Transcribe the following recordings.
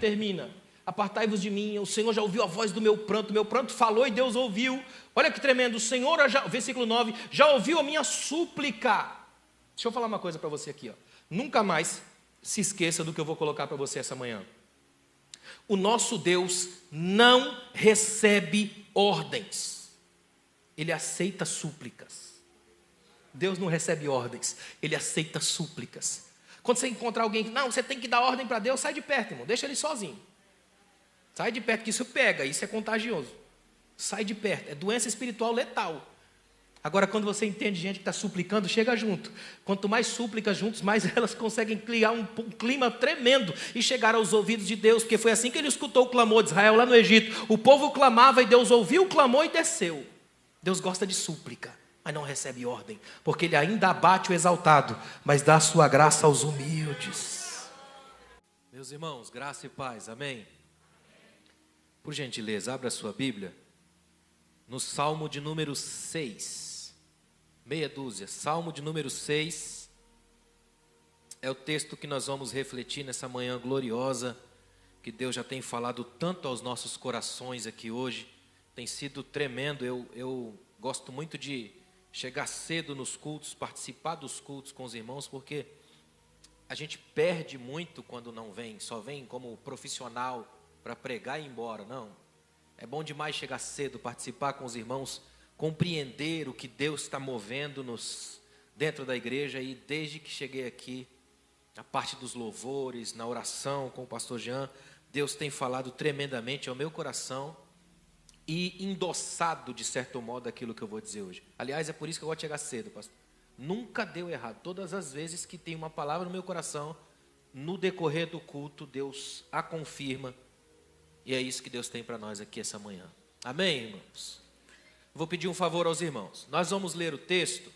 termina. Apartai-vos de mim, o Senhor já ouviu a voz do meu pranto falou e Deus ouviu. Olha que tremendo, o Senhor, versículo 9, já ouviu a minha súplica. Deixa eu falar uma coisa para você aqui, ó. Nunca mais se esqueça do que eu vou colocar para você essa manhã. O nosso Deus não recebe ordens, Ele aceita súplicas. Deus não recebe ordens, Ele aceita súplicas. Quando você encontrar alguém que, não, você tem que dar ordem para Deus, sai de perto, irmão, deixa ele sozinho. Sai de perto, que isso pega, isso é contagioso. Sai de perto, é doença espiritual letal. Agora, quando você entende gente que está suplicando, chega junto. Quanto mais súplicas juntos, mais elas conseguem criar um clima tremendo e chegar aos ouvidos de Deus, porque foi assim que ele escutou o clamor de Israel lá no Egito. O povo clamava e Deus ouviu o clamor e desceu. Deus gosta de súplica, mas não recebe ordem, porque Ele ainda abate o exaltado, mas dá a sua graça aos humildes. Meus irmãos, graça e paz, amém? Por gentileza, abra a sua Bíblia no Salmo de número 6. Meia dúzia, Salmo de número 6, é o texto que nós vamos refletir nessa manhã gloriosa, que Deus já tem falado tanto aos nossos corações aqui hoje, tem sido tremendo. Eu gosto muito de chegar cedo nos cultos, participar dos cultos com os irmãos, porque a gente perde muito quando não vem, só vem como profissional para pregar e ir embora, não. É bom demais chegar cedo, participar com os irmãos, compreender o que Deus está movendo dentro da igreja. E desde que cheguei aqui, na parte dos louvores, na oração com o pastor Jean, Deus tem falado tremendamente ao meu coração e endossado, de certo modo, aquilo que eu vou dizer hoje. Aliás, é por isso que eu gosto de chegar cedo, pastor. Nunca deu errado. Todas as vezes que tem uma palavra no meu coração, no decorrer do culto, Deus a confirma. E é isso que Deus tem para nós aqui essa manhã. Amém, irmãos? Vou pedir um favor aos irmãos. Nós vamos ler o texto.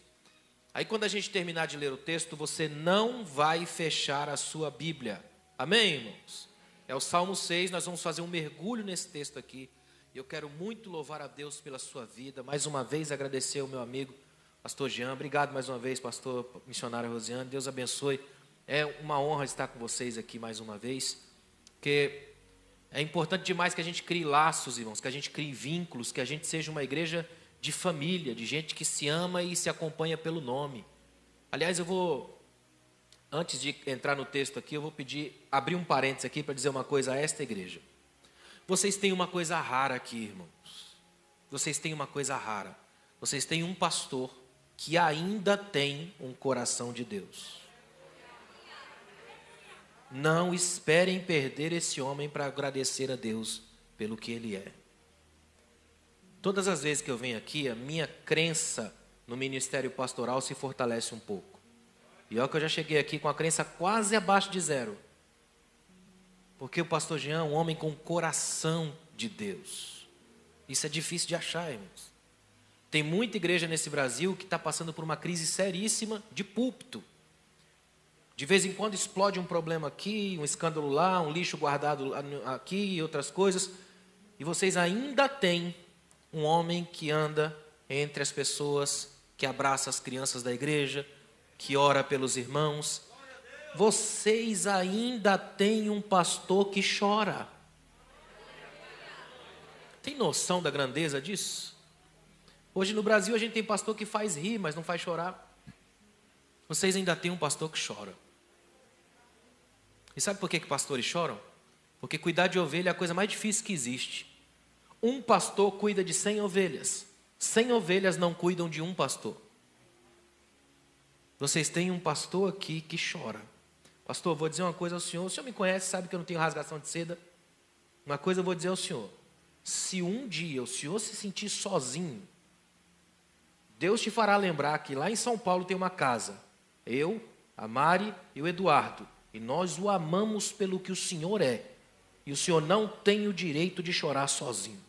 Aí quando a gente terminar de ler o texto, você não vai fechar a sua Bíblia. Amém, irmãos? É o Salmo 6, nós vamos fazer um mergulho nesse texto aqui. Eu quero muito louvar a Deus pela sua vida. Mais uma vez agradecer ao meu amigo, pastor Jean. Obrigado mais uma vez, pastor missionário Rosiane. Deus abençoe. É uma honra estar com vocês aqui mais uma vez. Porque é importante demais que a gente crie laços, irmãos, que a gente crie vínculos, que a gente seja uma igreja de família, de gente que se ama e se acompanha pelo nome. Aliás, antes de entrar no texto aqui, eu vou abrir um parênteses aqui para dizer uma coisa a esta igreja. Vocês têm uma coisa rara aqui, irmãos. Vocês têm uma coisa rara. Vocês têm um pastor que ainda tem um coração de Deus. Não esperem perder esse homem para agradecer a Deus pelo que ele é. Todas as vezes que eu venho aqui, a minha crença no ministério pastoral se fortalece um pouco. E olha que eu já cheguei aqui com a crença quase abaixo de zero. Porque o pastor Jean é um homem com coração de Deus. Isso é difícil de achar, irmãos. Tem muita igreja nesse Brasil que está passando por uma crise seríssima de púlpito. De vez em quando explode um problema aqui, um escândalo lá, um lixo guardado aqui e outras coisas. E vocês ainda têm um homem que anda entre as pessoas, que abraça as crianças da igreja, que ora pelos irmãos. Vocês ainda têm um pastor que chora. Tem noção da grandeza disso? Hoje no Brasil a gente tem pastor que faz rir, mas não faz chorar. Vocês ainda têm um pastor que chora. E sabe por que pastores choram? Porque cuidar de ovelha é a coisa mais difícil que existe. Um pastor cuida de 100 ovelhas. 100 ovelhas não cuidam de um pastor. Vocês têm um pastor aqui que chora. Pastor, vou dizer uma coisa ao senhor. O senhor me conhece, sabe que eu não tenho rasgação de seda. Uma coisa eu vou dizer ao senhor. Se um dia o senhor se sentir sozinho, Deus te fará lembrar que lá em São Paulo tem uma casa. Eu, a Mari e o Eduardo. E nós o amamos pelo que o Senhor é. E o Senhor não tem o direito de chorar sozinho.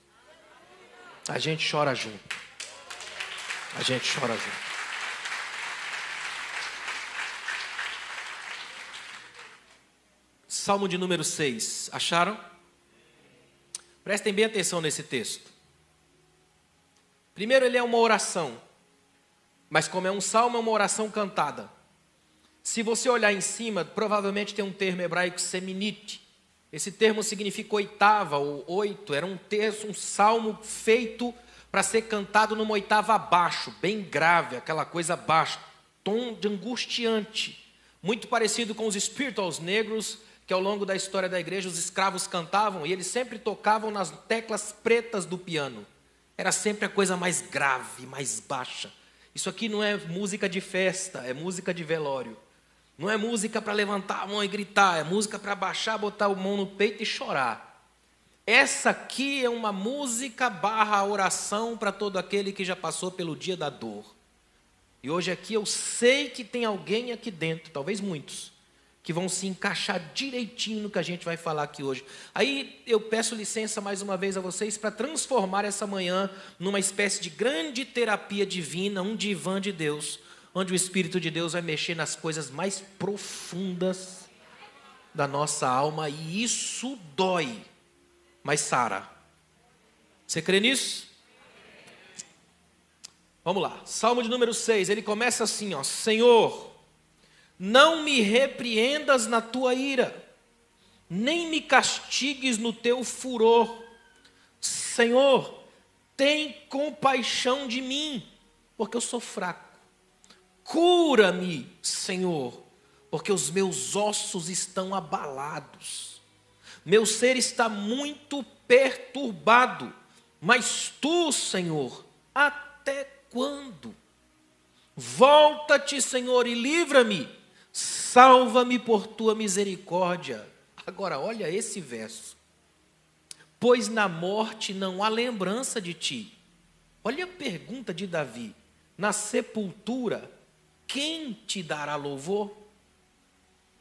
A gente chora junto. A gente chora junto. Salmo de número 6. Acharam? Prestem bem atenção nesse texto. Primeiro, ele é uma oração. Mas como é um salmo, é uma oração cantada. Se você olhar em cima, provavelmente tem um termo hebraico seminite. Esse termo significa oitava ou oito, era um terço, um salmo feito para ser cantado numa oitava abaixo, bem grave, aquela coisa baixa, tom de angustiante, muito parecido com os spirituals negros, que ao longo da história da igreja os escravos cantavam, e eles sempre tocavam nas teclas pretas do piano. Era sempre a coisa mais grave, mais baixa. Isso aqui não é música de festa, é música de velório. Não é música para levantar a mão e gritar, é música para baixar, botar a mão no peito e chorar. Essa aqui é uma música / oração para todo aquele que já passou pelo dia da dor. E hoje aqui eu sei que tem alguém aqui dentro, talvez muitos, que vão se encaixar direitinho no que a gente vai falar aqui hoje. Aí eu peço licença mais uma vez a vocês para transformar essa manhã numa espécie de grande terapia divina, um divã de Deus, onde o Espírito de Deus vai mexer nas coisas mais profundas da nossa alma, e isso dói, mas sara. Você crê nisso? Vamos lá, Salmo de número 6, ele começa assim, ó: Senhor, não me repreendas na tua ira, nem me castigues no teu furor. Senhor, tem compaixão de mim, porque eu sou fraco. Cura-me, Senhor, porque os meus ossos estão abalados. Meu ser está muito perturbado. Mas tu, Senhor, até quando? Volta-te, Senhor, e livra-me. Salva-me por tua misericórdia. Agora, olha esse verso. Pois na morte não há lembrança de ti. Olha a pergunta de Davi. Na sepultura, quem te dará louvor?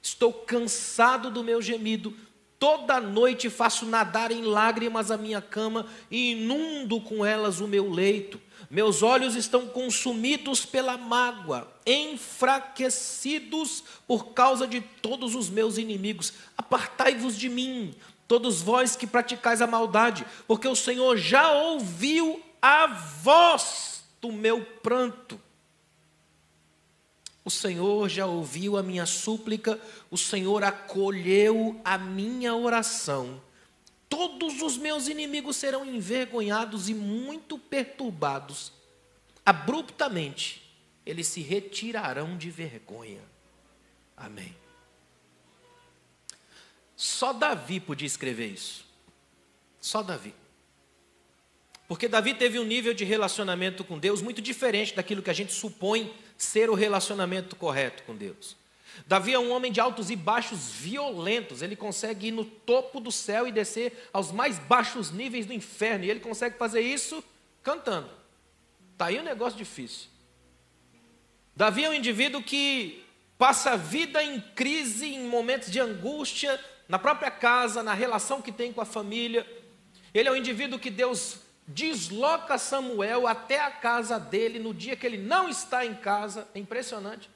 Estou cansado do meu gemido. Toda noite faço nadar em lágrimas a minha cama e inundo com elas o meu leito. Meus olhos estão consumidos pela mágoa, enfraquecidos por causa de todos os meus inimigos. Apartai-vos de mim, todos vós que praticais a maldade, porque o Senhor já ouviu a voz do meu pranto. O Senhor já ouviu a minha súplica, o Senhor acolheu a minha oração. Todos os meus inimigos serão envergonhados e muito perturbados. Abruptamente, eles se retirarão de vergonha. Amém. Só Davi podia escrever isso. Só Davi. Porque Davi teve um nível de relacionamento com Deus muito diferente daquilo que a gente supõe ser o relacionamento correto com Deus. Davi é um homem de altos e baixos violentos. Ele consegue ir no topo do céu e descer aos mais baixos níveis do inferno. E ele consegue fazer isso cantando. Está aí um negócio difícil. Davi é um indivíduo que passa a vida em crise, em momentos de angústia, na própria casa, na relação que tem com a família. Ele é um indivíduo que Deus desloca Samuel até a casa dele no dia que ele não está em casa. É impressionante.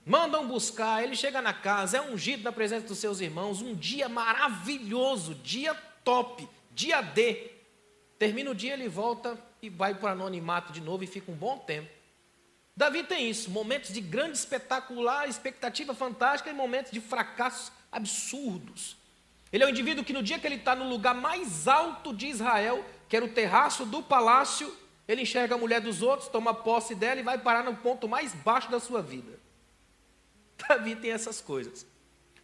Mandam buscar, ele chega na casa, é ungido na presença dos seus irmãos, um dia maravilhoso, dia top, dia D. Termina o dia, ele volta e vai para o anonimato de novo e fica um bom tempo. Davi tem isso, momentos de grande espetacular, expectativa fantástica e momentos de fracassos absurdos. Ele é um indivíduo que no dia que ele está no lugar mais alto de Israel, que era o terraço do palácio, ele enxerga a mulher dos outros, toma posse dela e vai parar no ponto mais baixo da sua vida. Davi tem essas coisas,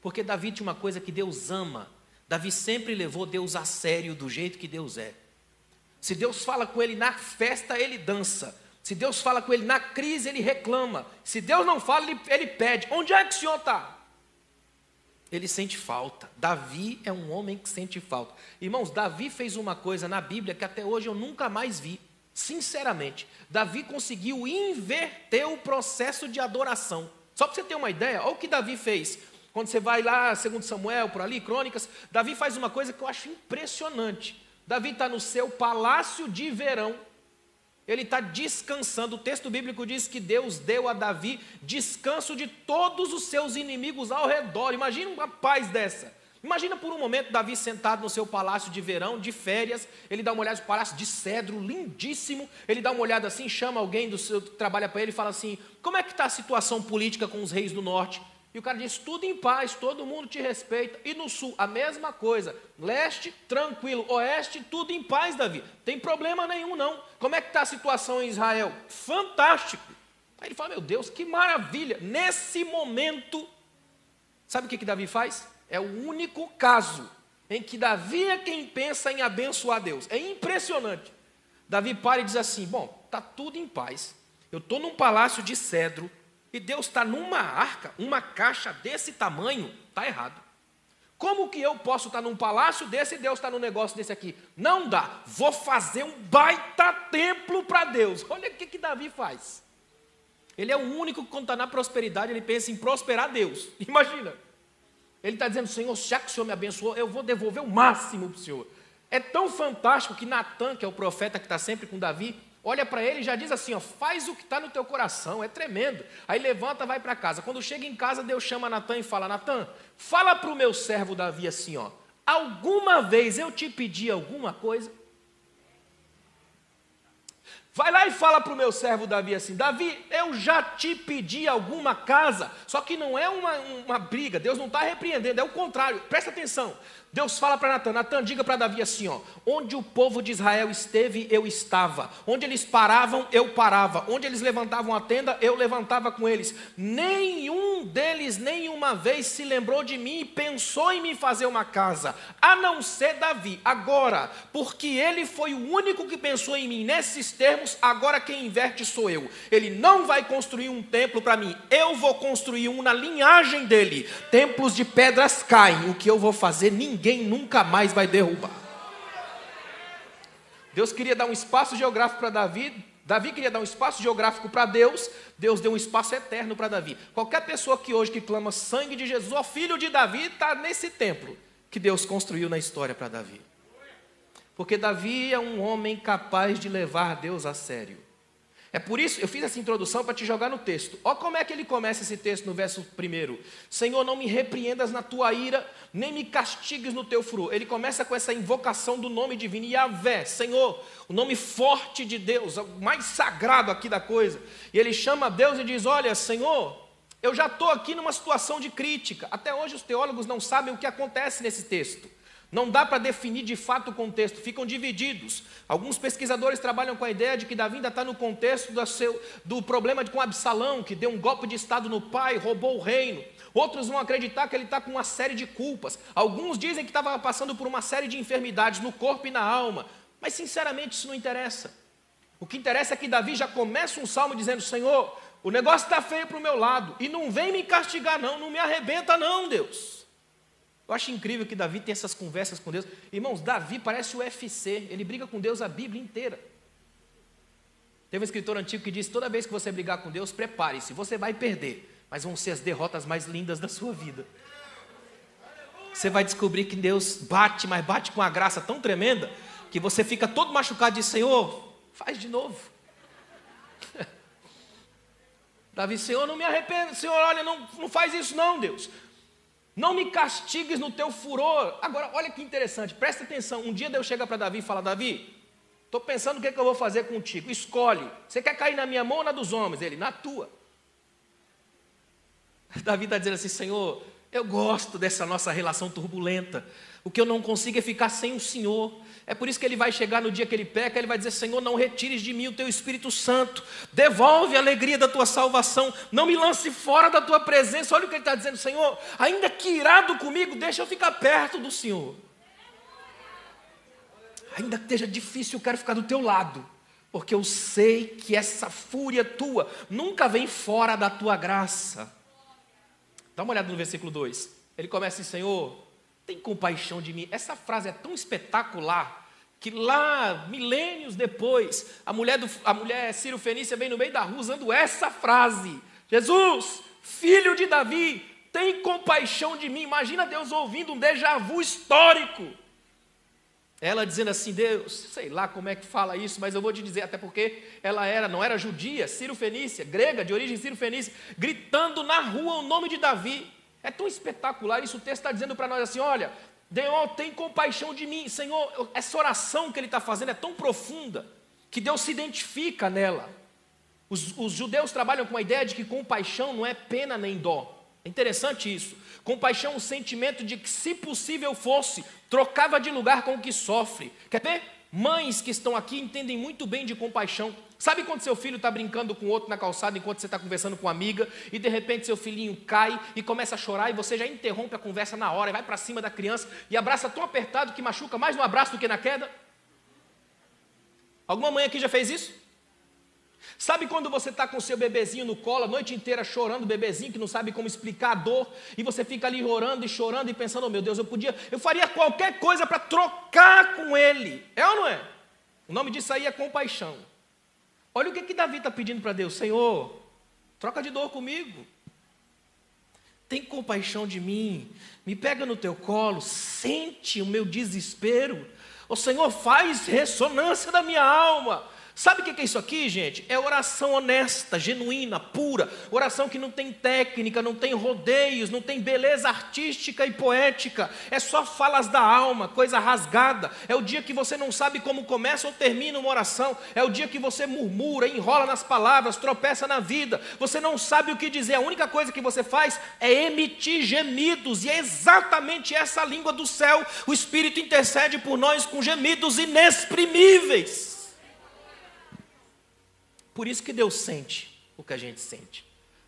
porque Davi tinha uma coisa que Deus ama. Davi sempre levou Deus a sério do jeito que Deus é. Se Deus fala com ele na festa, ele dança. Se Deus fala com ele na crise, ele reclama. Se Deus não fala, ele pede. Onde é que o Senhor está? Ele sente falta. Davi é um homem que sente falta. Irmãos, Davi fez uma coisa na Bíblia que até hoje eu nunca mais vi. Sinceramente, Davi conseguiu inverter o processo de adoração. Só para você ter uma ideia, olha o que Davi fez. Quando você vai lá, 2 Samuel, por ali, Crônicas, Davi faz uma coisa que eu acho impressionante. Davi está no seu palácio de verão, ele está descansando. O texto bíblico diz que Deus deu a Davi descanso de todos os seus inimigos ao redor. Imagina uma paz dessa. Imagina por um momento Davi sentado no seu palácio de verão, de férias, ele dá uma olhada no palácio de cedro, lindíssimo, ele dá uma olhada assim, chama alguém do seu que trabalha para ele e fala assim: como é que está a situação política com os reis do norte? E o cara diz, tudo em paz, todo mundo te respeita. E no sul, a mesma coisa. Leste, tranquilo. Oeste, tudo em paz, Davi. Tem problema nenhum, não. Como é que está a situação em Israel? Fantástico. Aí ele fala, meu Deus, que maravilha. Nesse momento, sabe o que Davi faz? É o único caso em que Davi é quem pensa em abençoar Deus. É impressionante. Davi para e diz assim, bom, está tudo em paz. Eu estou num palácio de cedro, e Deus está numa arca, uma caixa desse tamanho, está errado. Como que eu posso estar num palácio desse e Deus está num negócio desse aqui? Não dá, vou fazer um baita templo para Deus. Olha o que Davi faz. Ele é o único que quando está na prosperidade, ele pensa em prosperar Deus. Imagina. Ele está dizendo, Senhor, já que o Senhor me abençoou, eu vou devolver o máximo para o Senhor. É tão fantástico que Natan, que é o profeta que está sempre com Davi, olha para ele e já diz assim, ó, faz o que está no teu coração, é tremendo. Aí levanta, vai para casa. Quando chega em casa, Deus chama Natan e fala, Natan, fala para o meu servo Davi assim, ó, alguma vez eu te pedi alguma coisa? Vai lá e fala para o meu servo Davi assim, Davi, eu já te pedi alguma casa, só que não é uma briga, Deus não está repreendendo, é o contrário, presta atenção. Deus fala para Natan, Natan, diga para Davi assim, ó, onde o povo de Israel esteve, eu estava, onde eles paravam, eu parava, onde eles levantavam a tenda, eu levantava com eles, nenhum deles nenhuma vez se lembrou de mim e pensou em me fazer uma casa, a não ser Davi. Agora, porque ele foi o único que pensou em mim nesses termos, agora quem inverte sou eu. Ele não vai construir um templo para mim, eu vou construir um na linhagem dele. Templos de pedras caem, o que eu vou fazer ninguém nunca mais vai derrubar. Deus queria dar um espaço geográfico para Davi, Davi queria dar um espaço geográfico para Deus, Deus deu um espaço eterno para Davi. Qualquer pessoa que hoje que clama sangue de Jesus, ó filho de Davi, está nesse templo que Deus construiu na história para Davi. Porque Davi é um homem capaz de levar Deus a sério. É por isso, eu fiz essa introdução para te jogar no texto. Olha como é que ele começa esse texto no verso 1. Senhor, não me repreendas na tua ira, nem me castigues no teu furor. Ele começa com essa invocação do nome divino, Yahvé, Senhor, o nome forte de Deus, o mais sagrado aqui da coisa. E ele chama Deus e diz, olha, Senhor, eu já estou aqui numa situação de crítica. Até hoje os teólogos não sabem o que acontece nesse texto. Não dá para definir de fato o contexto, ficam divididos. Alguns pesquisadores trabalham com a ideia de que Davi ainda está no contexto do problema com Absalão, que deu um golpe de estado no pai, roubou o reino. Outros vão acreditar que ele está com uma série de culpas. Alguns dizem que estava passando por uma série de enfermidades no corpo e na alma. Mas sinceramente isso não interessa. O que interessa é que Davi já começa um salmo dizendo, Senhor, o negócio está feio para o meu lado, e não vem me castigar não, não me arrebenta não, Deus. Eu acho incrível que Davi tem essas conversas com Deus. Irmãos, Davi parece o UFC, ele briga com Deus a Bíblia inteira. Teve um escritor antigo que disse, toda vez que você brigar com Deus, prepare-se, você vai perder, mas vão ser as derrotas mais lindas da sua vida. Você vai descobrir que Deus bate, mas bate com uma graça tão tremenda, que você fica todo machucado e diz, Senhor, faz de novo. Davi, Senhor, não me arrependo, Senhor, olha, não faz isso não, Deus. Não me castigues no teu furor. Agora, olha que interessante, presta atenção. Um dia Deus chega para Davi e fala, Davi, estou pensando o que eu vou fazer contigo. Escolhe, você quer cair na minha mão ou na dos homens? Ele, na tua. Davi está dizendo assim, Senhor, eu gosto dessa nossa relação turbulenta. O que eu não consigo é ficar sem o Senhor. É por isso que ele vai chegar no dia que ele peca, ele vai dizer, Senhor, não retires de mim o teu Espírito Santo, devolve a alegria da tua salvação, não me lance fora da tua presença. Olha o que ele está dizendo, Senhor, ainda que irado comigo, deixa eu ficar perto do Senhor. Ainda que esteja difícil, eu quero ficar do teu lado, porque eu sei que essa fúria tua nunca vem fora da tua graça. Dá uma olhada no versículo 2, ele começa assim, Senhor, tem compaixão de mim. Essa frase é tão espetacular que lá, milênios depois, a mulher Ciro Fenícia vem no meio da rua usando essa frase. Jesus, filho de Davi, tem compaixão de mim. Imagina Deus ouvindo um déjà vu histórico. Ela dizendo assim, Deus, sei lá como é que fala isso, mas eu vou te dizer, até porque ela não era judia, Ciro Fenícia, grega, de origem Ciro Fenícia, gritando na rua o nome de Davi. É tão espetacular isso, o texto está dizendo para nós assim, olha, Deus tem compaixão de mim, Senhor, essa oração que ele está fazendo é tão profunda, que Deus se identifica nela. Os judeus trabalham com a ideia de que compaixão não é pena nem dó, É interessante isso. Compaixão é um sentimento de que, se possível fosse, trocava de lugar com o que sofre. Quer ver? Mães que estão aqui entendem muito bem de compaixão. Sabe quando seu filho está brincando com outro na calçada enquanto você está conversando com uma amiga e de repente seu filhinho cai e começa a chorar e você já interrompe a conversa na hora e vai para cima da criança e abraça tão apertado que machuca mais no abraço do que na queda? Alguma mãe aqui já fez isso? Sabe quando você está com o seu bebezinho no colo a noite inteira chorando, bebezinho que não sabe como explicar a dor, e você fica ali chorando e pensando, oh meu Deus, eu faria qualquer coisa para trocar com ele. É ou não é? O nome disso aí é compaixão. Olha o que Davi está pedindo para Deus: Senhor, troca de dor comigo. Tem compaixão de mim, me pega no teu colo, sente o meu desespero. O Senhor, faz ressonância da minha alma. Sabe o que é isso aqui, gente? É oração honesta, genuína, pura. Oração que não tem técnica, não tem rodeios, não tem beleza artística e poética. É só falas da alma, coisa rasgada. É o dia que você não sabe como começa ou termina uma oração. É o dia que você murmura, enrola nas palavras, tropeça na vida. Você não sabe o que dizer. A única coisa que você faz é emitir gemidos. E é exatamente essa a língua do céu. O Espírito intercede por nós com gemidos inexprimíveis. Por isso que Deus sente o que a gente sente.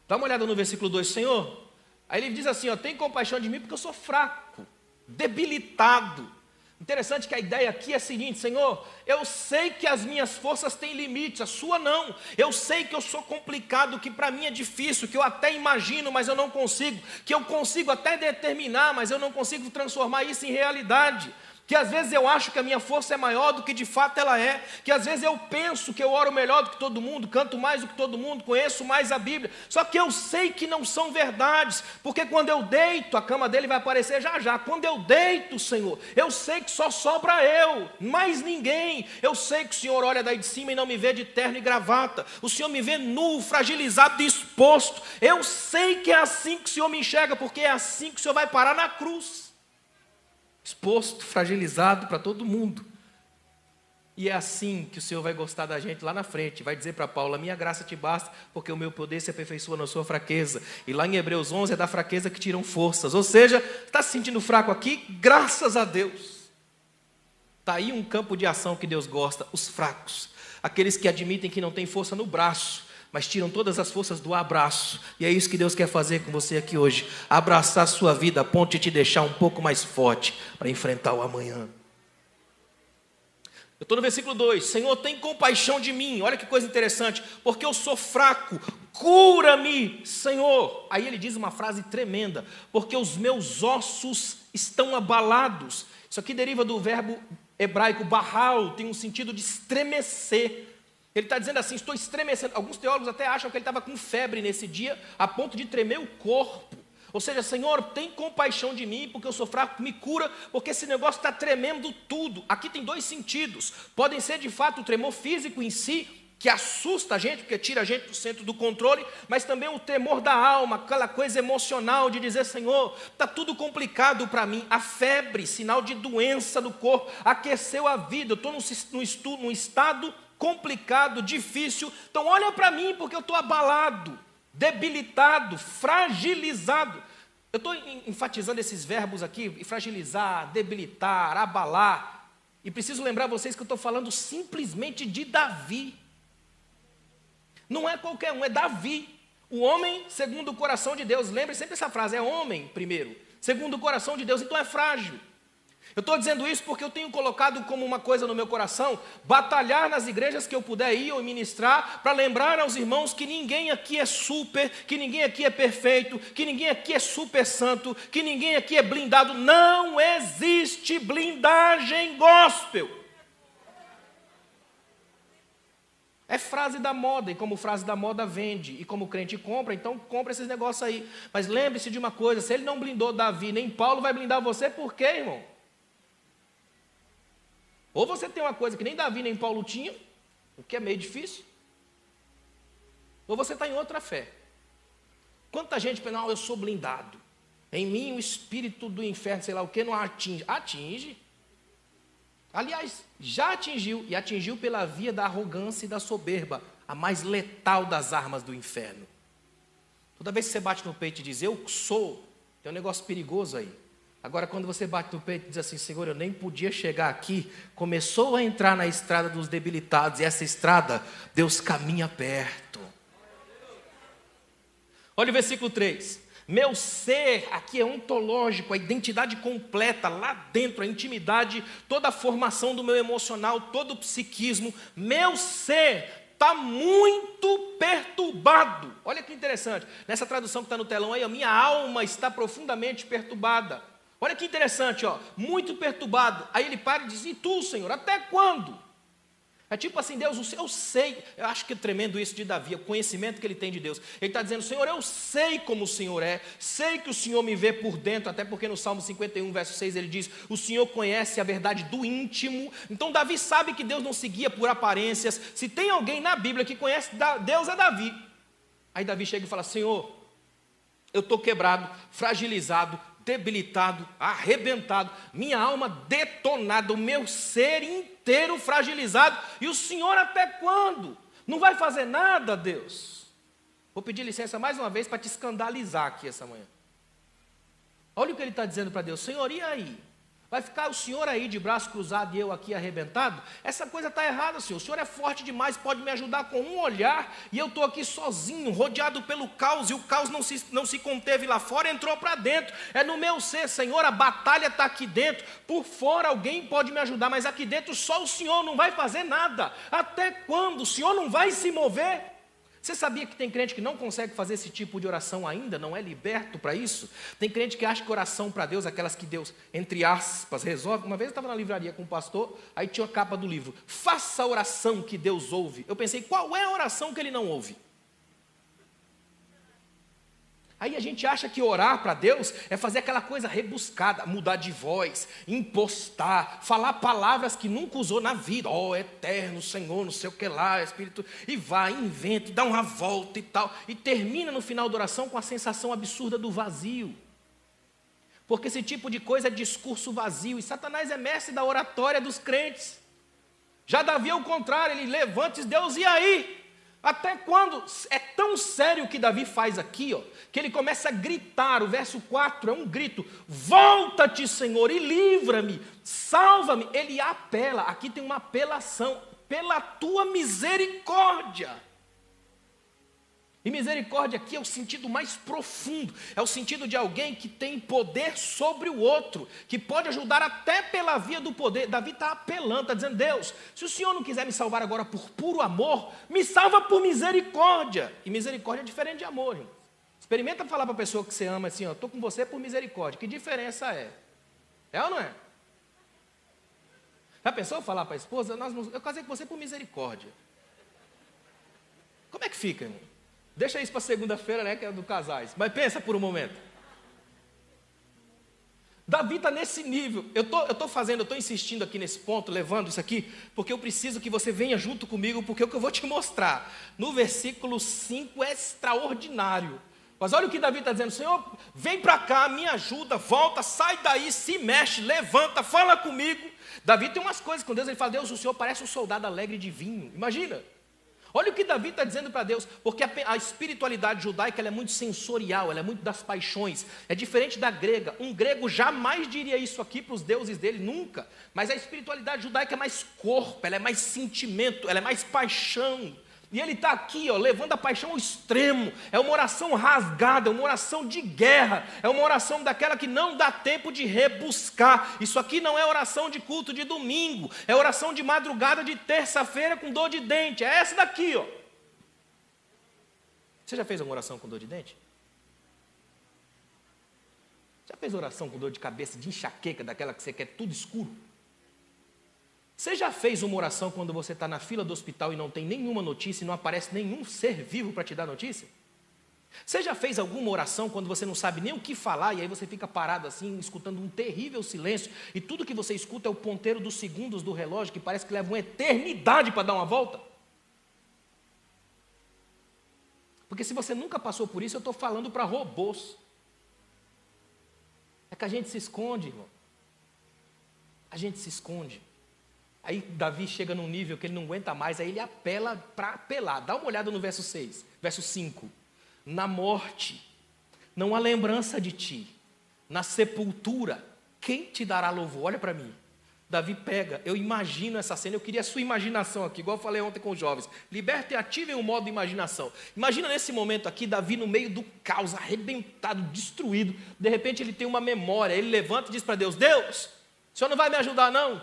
Dá uma olhada no versículo 2, Senhor. Aí ele diz assim, tem compaixão de mim porque eu sou fraco, debilitado. Interessante que a ideia aqui é a seguinte: Senhor, eu sei que as minhas forças têm limites, a sua não. Eu sei que eu sou complicado, que para mim é difícil, que eu até imagino, mas eu não consigo. Que eu consigo até determinar, mas eu não consigo transformar isso em realidade. Que às vezes eu acho que a minha força é maior do que de fato ela é, que às vezes eu penso que eu oro melhor do que todo mundo, canto mais do que todo mundo, conheço mais a Bíblia, só que eu sei que não são verdades, porque quando eu deito, a cama dele vai aparecer já, quando eu deito, Senhor, eu sei que só sobra eu, mais ninguém. Eu sei que o Senhor olha daí de cima e não me vê de terno e gravata, o Senhor me vê nu, fragilizado e exposto. Eu sei que é assim que o Senhor me enxerga, porque é assim que o Senhor vai parar na cruz. Exposto, fragilizado para todo mundo. E é assim que o Senhor vai gostar da gente lá na frente. Vai dizer para Paulo: a minha graça te basta, porque o meu poder se aperfeiçoa na sua fraqueza. E lá em Hebreus 11 é da fraqueza que tiram forças. Ou seja, está se sentindo fraco aqui? Graças a Deus. Está aí um campo de ação que Deus gosta: os fracos. Aqueles que admitem que não tem força no braço, mas tiram todas as forças do abraço. E é isso que Deus quer fazer com você aqui hoje: abraçar a sua vida a ponto de te deixar um pouco mais forte para enfrentar o amanhã. Eu estou no versículo 2: Senhor, tem compaixão de mim. Olha que coisa interessante: porque eu sou fraco, cura-me, Senhor. Aí ele diz uma frase tremenda: porque os meus ossos estão abalados. Isso aqui deriva do verbo hebraico bahal, tem um sentido de estremecer. Ele está dizendo assim: estou estremecendo. Alguns teólogos até acham que ele estava com febre nesse dia, a ponto de tremer o corpo. Ou seja, Senhor, tem compaixão de mim, porque eu sou fraco, me cura, porque esse negócio está tremendo tudo. Aqui tem dois sentidos. Podem ser de fato o tremor físico em si, que assusta a gente, porque tira a gente do centro do controle, mas também o tremor da alma, aquela coisa emocional de dizer: Senhor, está tudo complicado para mim. A febre, sinal de doença no corpo, aqueceu a vida, eu estou num estado complicado, difícil. Então olha para mim, porque eu estou abalado, debilitado, fragilizado. Eu estou enfatizando esses verbos aqui: fragilizar, debilitar, abalar. E preciso lembrar vocês que eu estou falando simplesmente de Davi. Não é qualquer um, é Davi, o homem segundo o coração de Deus. Lembre sempre essa frase: é homem primeiro, segundo o coração de Deus, então é frágil. Eu estou dizendo isso porque eu tenho colocado como uma coisa no meu coração batalhar nas igrejas que eu puder ir ou ministrar, para lembrar aos irmãos que ninguém aqui é super, que ninguém aqui é perfeito, que ninguém aqui é super santo, que ninguém aqui é blindado. Não existe blindagem gospel. É frase da moda, e como frase da moda vende, e como o crente compra, então compra esses negócios aí. Mas lembre-se de uma coisa: se ele não blindou Davi, nem Paulo vai blindar você. Por quê, irmão? Ou você tem uma coisa que nem Davi nem Paulo tinham, o que é meio difícil, ou você está em outra fé. Quanta gente pensa: não, eu sou blindado, em mim o espírito do inferno, sei lá o que, não atinge. Atinge. Aliás, já atingiu, e atingiu pela via da arrogância e da soberba, a mais letal das armas do inferno. Toda vez que você bate no peito e diz, eu sou, tem um negócio perigoso aí. Agora, quando você bate no peito e diz assim, Senhor, eu nem podia chegar aqui, começou a entrar na estrada dos debilitados, e essa estrada, Deus caminha perto. Olha o versículo 3. Meu ser, aqui é ontológico, a identidade completa, lá dentro, a intimidade, toda a formação do meu emocional, todo o psiquismo, meu ser está muito perturbado. Olha que interessante, nessa tradução que está no telão aí, a minha alma está profundamente perturbada. Olha que interessante, ó, muito perturbado. Aí ele para e diz, e tu, Senhor, até quando? É tipo assim, Deus, eu sei, eu acho que é tremendo isso de Davi, o conhecimento que ele tem de Deus. Ele está dizendo, Senhor, eu sei como o Senhor é, sei que o Senhor me vê por dentro, até porque no Salmo 51, verso 6, ele diz, o Senhor conhece a verdade do íntimo. Então Davi sabe que Deus não se guia por aparências. Se tem alguém na Bíblia que conhece Deus, é Davi. Aí Davi chega e fala, Senhor, eu estou quebrado, fragilizado, debilitado, arrebentado, minha alma detonada, o meu ser inteiro fragilizado, e o Senhor até quando? Não vai fazer nada, Deus? Vou pedir licença mais uma vez para te escandalizar aqui essa manhã. Olha o que ele está dizendo para Deus, Senhor, e aí? Vai ficar o Senhor aí de braço cruzado e eu aqui arrebentado? Essa coisa está errada, Senhor. O Senhor é forte demais, pode me ajudar com um olhar, e eu estou aqui sozinho, rodeado pelo caos, e o caos não se conteve lá fora, entrou para dentro. É no meu ser, Senhor, a batalha está aqui dentro. Por fora alguém pode me ajudar, mas aqui dentro só o Senhor não vai fazer nada. Até quando? O Senhor não vai se mover? Você sabia que tem crente que não consegue fazer esse tipo de oração ainda, não é liberto para isso? Tem crente que acha que oração para Deus, aquelas que Deus, entre aspas, resolve. Uma vez eu estava na livraria com um pastor, aí tinha a capa do livro, faça a oração que Deus ouve. Eu pensei, qual é a oração que ele não ouve? Aí a gente acha que orar para Deus é fazer aquela coisa rebuscada, mudar de voz, impostar, falar palavras que nunca usou na vida. Ó, eterno Senhor, não sei o que lá, Espírito. E vai, inventa, dá uma volta e tal. E termina no final da oração com a sensação absurda do vazio. Porque esse tipo de coisa é discurso vazio. E Satanás é mestre da oratória dos crentes. Já Davi é o contrário, ele levanta e diz, Deus, e aí? Até quando? É tão sério o que Davi faz aqui, ó, que ele começa a gritar. O verso 4 é um grito, volta-te, Senhor, e livra-me, salva-me. Ele apela, aqui tem uma apelação, pela tua misericórdia. E misericórdia aqui é o sentido mais profundo, é o sentido de alguém que tem poder sobre o outro, que pode ajudar até pela via do poder. Davi está apelando, está dizendo, Deus, se o Senhor não quiser me salvar agora por puro amor, me salva por misericórdia. E misericórdia é diferente de amor, irmão. Experimenta falar para a pessoa que você ama assim, ó, estou com você por misericórdia. Que diferença é? É ou não é? Já pensou falar para a esposa, eu casei com você por misericórdia. Como é que fica, irmão? Deixa isso para segunda-feira, né, que é do casais. Mas pensa por um momento. Davi está nesse nível. Eu estou insistindo aqui nesse ponto, levando isso aqui, porque eu preciso que você venha junto comigo, porque o que eu vou te mostrar no versículo 5 é extraordinário. Mas olha o que Davi está dizendo, Senhor, vem para cá, me ajuda, volta, sai daí, se mexe, levanta, fala comigo. Davi tem umas coisas com Deus, ele fala, Deus, o Senhor parece um soldado alegre de vinho. Imagina. Olha o que Davi está dizendo para Deus, porque a espiritualidade judaica ela é muito sensorial, ela é muito das paixões, é diferente da grega. Um grego jamais diria isso aqui para os deuses dele, nunca. Mas a espiritualidade judaica é mais corpo, ela é mais sentimento, ela é mais paixão. E ele está aqui, ó, levando a paixão ao extremo. É uma oração rasgada, é uma oração de guerra, é uma oração daquela que não dá tempo de rebuscar. Isso aqui não é oração de culto de domingo, é oração de madrugada de terça-feira com dor de dente. É essa daqui, ó. Você já fez uma oração com dor de dente? Já fez oração com dor de cabeça, de enxaqueca, daquela que você quer tudo escuro? Você já fez uma oração quando você está na fila do hospital e não tem nenhuma notícia e não aparece nenhum ser vivo para te dar notícia? Você já fez alguma oração quando você não sabe nem o que falar e aí você fica parado assim, escutando um terrível silêncio e tudo que você escuta é o ponteiro dos segundos do relógio que parece que leva uma eternidade para dar uma volta? Porque se você nunca passou por isso, eu estou falando para robôs. É que a gente se esconde, irmão. A gente se esconde. Aí Davi chega num nível que ele não aguenta mais, aí ele apela para apelar. Dá uma olhada no verso 6, verso 5. na morte não há lembrança de ti, na sepultura, quem te dará louvor? Olha para mim. Davi pega, eu imagino essa cena, eu queria a sua imaginação aqui, igual eu falei ontem com os jovens. Libertem, ativem o modo de imaginação. Imagina nesse momento aqui, Davi no meio do caos, arrebentado, destruído. De repente ele tem uma memória, ele levanta e diz para Deus: Deus, o Senhor não vai me ajudar não?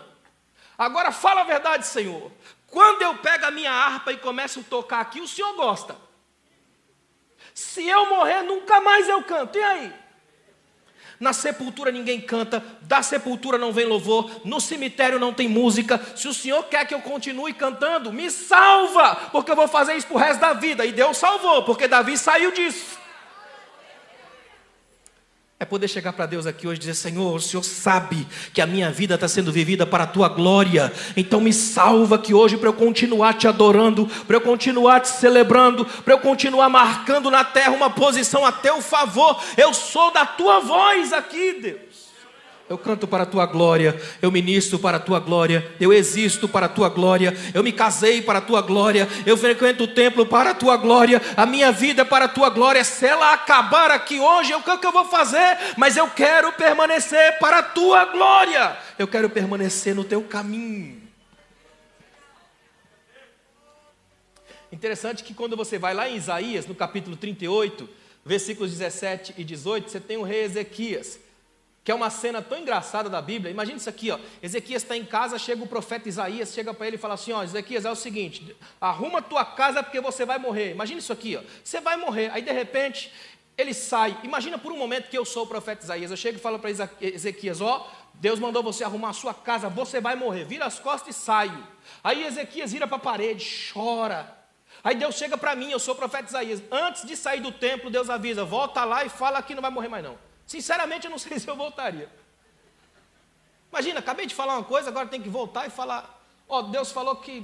Agora fala a verdade, Senhor. Quando eu pego a minha harpa e começo a tocar aqui, o Senhor gosta. Se eu morrer, nunca mais eu canto, e aí? Na sepultura ninguém canta, da sepultura não vem louvor, no cemitério não tem música. Se o Senhor quer que eu continue cantando, me salva, porque eu vou fazer isso pro resto da vida. E Deus salvou, porque Davi saiu disso. É poder chegar para Deus aqui hoje e dizer: Senhor, o Senhor sabe que a minha vida está sendo vivida para a Tua glória. Então me salva aqui hoje para eu continuar Te adorando, para eu continuar Te celebrando, para eu continuar marcando na terra uma posição a Teu favor. Eu sou da Tua voz aqui, Deus. Eu canto para a Tua glória, eu ministro para a Tua glória, eu existo para a Tua glória, eu me casei para a Tua glória, eu frequento o templo para a Tua glória, a minha vida é para a Tua glória. Se ela acabar aqui hoje, o que eu vou fazer? Mas eu quero permanecer para a Tua glória, eu quero permanecer no Teu caminho. Interessante que quando você vai lá em Isaías, no capítulo 38, versículos 17 e 18, você tem o rei Ezequias, que é uma cena tão engraçada da Bíblia. Imagina isso aqui, ó. Ezequias está em casa, chega o profeta Isaías, chega para ele e fala assim: ó, Ezequias, é o seguinte, arruma tua casa porque você vai morrer. Imagina isso aqui, ó. Você vai morrer. Aí de repente ele sai. Imagina por um momento que eu sou o profeta Isaías. Eu chego e falo para Ezequias: ó, Deus mandou você arrumar a sua casa, você vai morrer. Vira as costas e saio. Aí Ezequias vira para a parede, chora. Aí Deus chega para mim, eu sou o profeta Isaías. Antes de sair do templo, Deus avisa: volta lá e fala que não vai morrer mais não. Sinceramente, eu não sei se eu voltaria. Imagina, acabei de falar uma coisa, agora tem que voltar e falar: ó, Deus falou que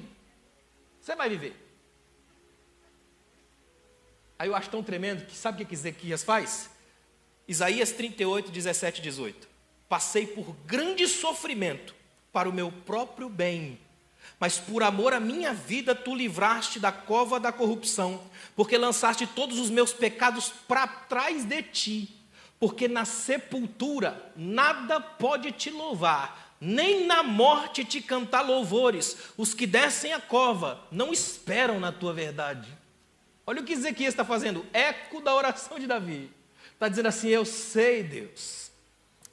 você vai viver. Aí eu acho tão tremendo que sabe o que Ezequias faz? Isaías 38, 17 e 18. Passei por grande sofrimento para o meu próprio bem, mas por amor à minha vida tu livraste da cova da corrupção, porque lançaste todos os meus pecados para trás de ti. Porque na sepultura nada pode te louvar, nem na morte te cantar louvores. Os que descem a cova não esperam na tua verdade. Olha o que Ezequias está fazendo, eco da oração de Davi. Está dizendo assim: eu sei, Deus,